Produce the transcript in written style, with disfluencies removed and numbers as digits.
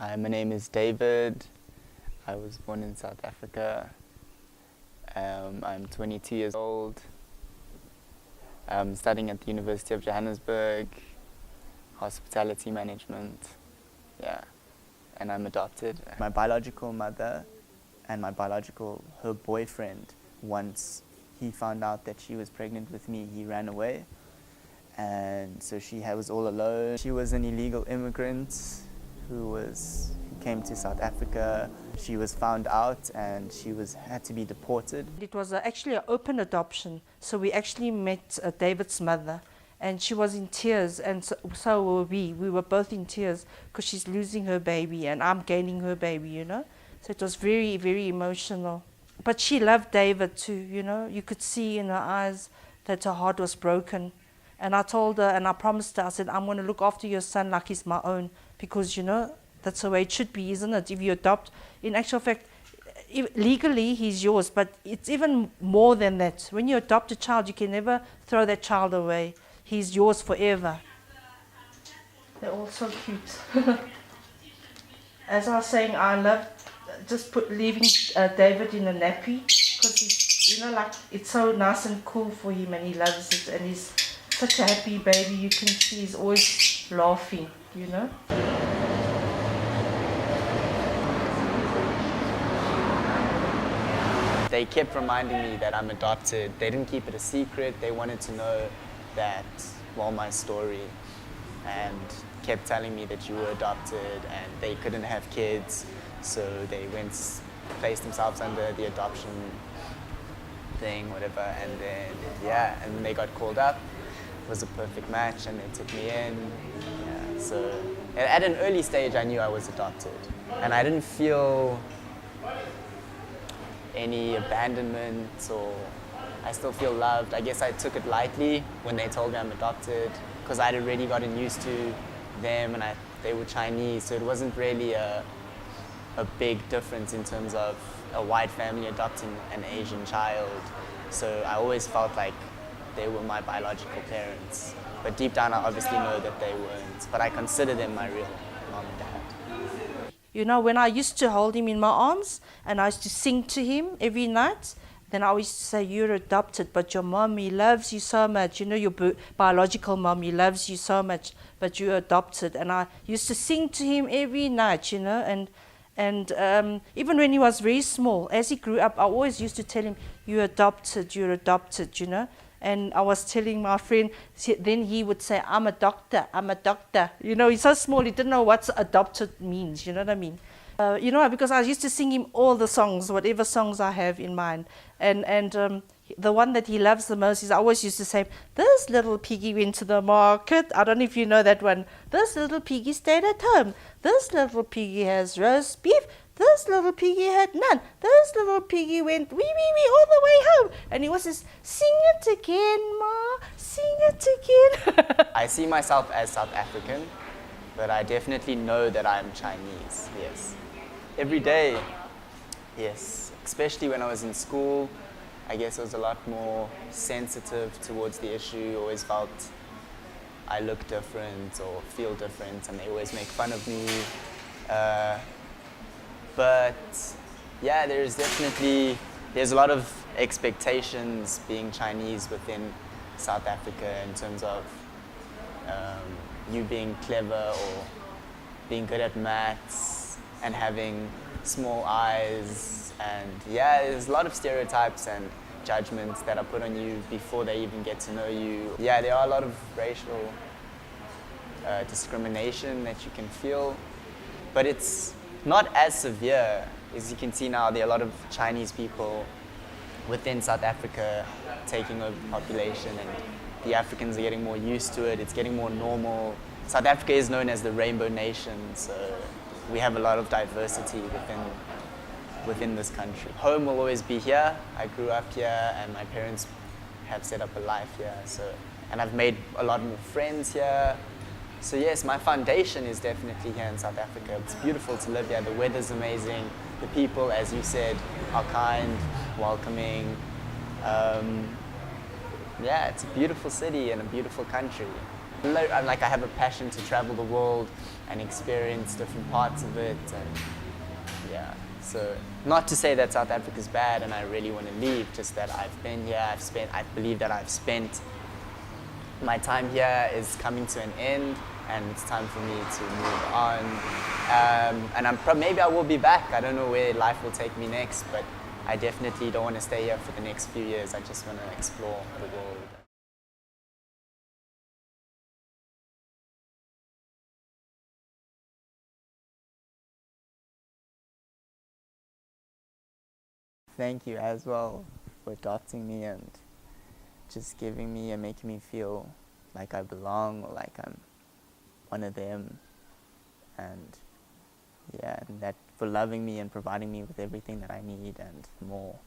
Hi, my name is David. I was born in South Africa. I'm 22 years old. I'm studying at the University of Johannesburg, hospitality management. Yeah, and I'm adopted. My biological mother and her boyfriend, once he found out that she was pregnant with me, he ran away. And so she was all alone. She was an illegal immigrant who came to South Africa. She was found out and she had to be deported. It was actually an open adoption. So we actually met David's mother, and she was in tears, and so were we. We were both in tears because she's losing her baby and I'm gaining her baby, you know. So it was very, very emotional. But she loved David too, you know. You could see in her eyes that her heart was broken. And I told her and I promised her, I said, I'm going to look after your son like he's my own, because, you know, that's the way it should be, isn't it? If you adopt, in actual fact, legally he's yours, but it's even more than that. When you adopt a child, you can never throw that child away. He's yours forever. They're all so cute. As I was saying, I love just leaving David in a nappy, because he's, you know, like, it's so nice and cool for him, and he loves it, and he's such a happy baby. You can see he's always laughing, you know. They kept reminding me that I'm adopted. They didn't keep it a secret. They wanted to know that, well, my story, and kept telling me that you were adopted and they couldn't have kids, so they placed themselves under the adoption thing, whatever, and then, yeah, and then they got called up. It was a perfect match and they took me in. Yeah, so at an early stage I knew I was adopted, and I didn't feel any abandonment, or I still feel loved. I guess I took it lightly when they told me I'm adopted, because I'd already gotten used to them, and they were Chinese, so it wasn't really a big difference in terms of a white family adopting an Asian child. So I always felt like they were my biological parents, but deep down I obviously know that they weren't, but I consider them my real mom and dad. You know, when I used to hold him in my arms and I used to sing to him every night, then I always used to say, you're adopted, but your mommy loves you so much. You know, your biological mommy loves you so much, but you're adopted. And I used to sing to him every night, you know, and even when he was very small, as he grew up, I always used to tell him, you're adopted, you know. And I was telling my friend, then he would say, I'm a doctor. You know, he's so small, he didn't know what adopted means, you know what I mean? You know, because I used to sing him all the songs, whatever songs I have in mind. And the one that he loves the most is, I always used to say, this little piggy went to the market. I don't know if you know that one. This little piggy stayed at home. This little piggy has roast beef. This little piggy had none. This little piggy went wee, wee, wee all the way home. And he was just, sing it again, Ma, sing it again. I see myself as South African, but I definitely know that I'm Chinese, yes. Every day, yes. Especially when I was in school, I guess I was a lot more sensitive towards the issue. Always felt I look different or feel different, and they always make fun of me. But yeah, there's a lot of expectations being Chinese within South Africa, in terms of you being clever or being good at maths and having small eyes. And yeah, there's a lot of stereotypes and judgments that are put on you before they even get to know you. Yeah, there are a lot of racial discrimination that you can feel, but it's not as severe. As you can see now, there are a lot of Chinese people within South Africa taking over the population, and the Africans are getting more used to it. It's getting more normal. South Africa is known as the Rainbow Nation, so we have a lot of diversity within this country. Home will always be here. I grew up here, and my parents have set up a life here. And I've made a lot more friends here. So yes, my foundation is definitely here in South Africa. It's beautiful to live here. The weather's amazing. The people, as you said, are kind, welcoming. Yeah, it's a beautiful city and a beautiful country. I'm like, I have a passion to travel the world and experience different parts of it, and yeah. So not to say that South Africa's bad and I really want to leave, just that I've been here, I believe that I've spent, my time here is coming to an end, and it's time for me to move on. And maybe I will be back. I don't know where life will take me next, but I definitely don't want to stay here for the next few years. I just want to explore the world. Thank you as well for adopting me and just giving me and making me feel like I belong, or like I'm one of them. And yeah, and that for loving me and providing me with everything that I need and more.